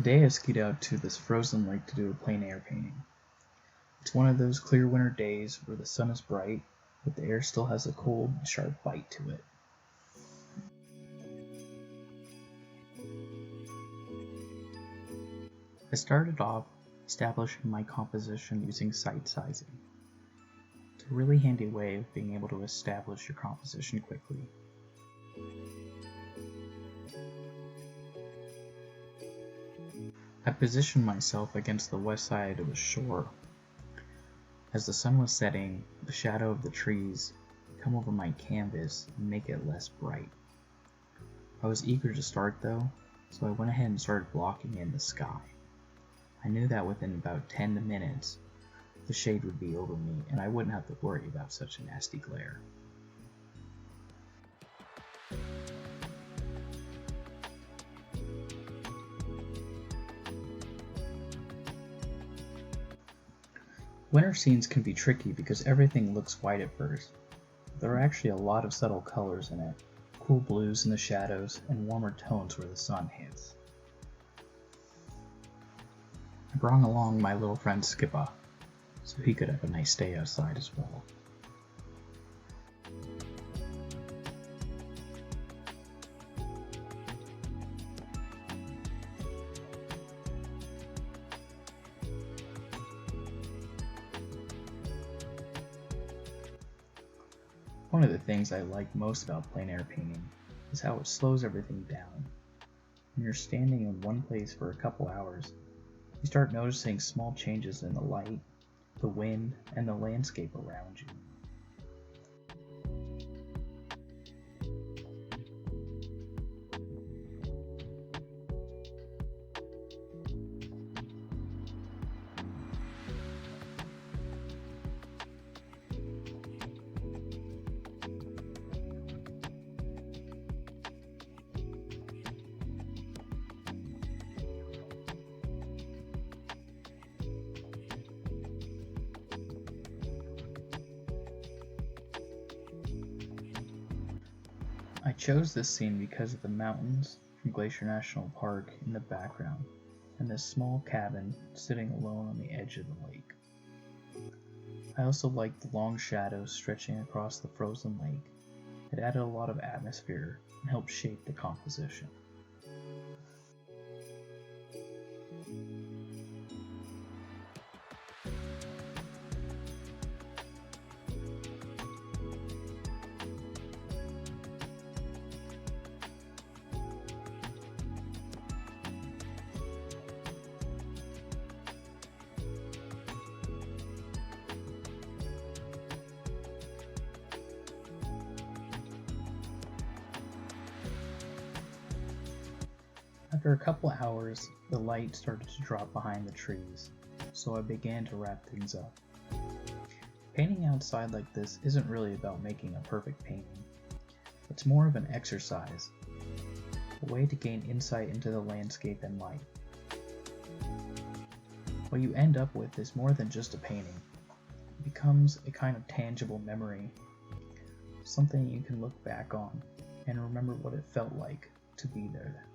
Today I skied out to this frozen lake to do a plein air painting. It's one of those clear winter days where the sun is bright, but the air still has a cold, sharp bite to it. I started off establishing my composition using sight sizing. It's a really handy way of being able to establish your composition quickly. I positioned myself against the west side of the shore. As the sun was setting, the shadow of the trees would come over my canvas and make it less bright. I was eager to start though, so I went ahead and started blocking in the sky. I knew that within about 10 minutes, the shade would be over me and I wouldn't have to worry about such a nasty glare. Winter scenes can be tricky because everything looks white at first. There are actually a lot of subtle colors in it, cool blues in the shadows and warmer tones where the sun hits. I brought along my little friend Skippa, so he could have a nice day outside as well. One of the things I like most about plein air painting is how it slows everything down. When you're standing in one place for a couple hours, you start noticing small changes in the light, the wind, and the landscape around you. I chose this scene because of the mountains from Glacier National Park in the background and this small cabin sitting alone on the edge of the lake. I also liked the long shadows stretching across the frozen lake. It added a lot of atmosphere and helped shape the composition. After a couple hours, the light started to drop behind the trees, so I began to wrap things up. Painting outside like this isn't really about making a perfect painting. It's more of an exercise, a way to gain insight into the landscape and light. What you end up with is more than just a painting. It becomes a kind of tangible memory, something you can look back on and remember what it felt like to be there.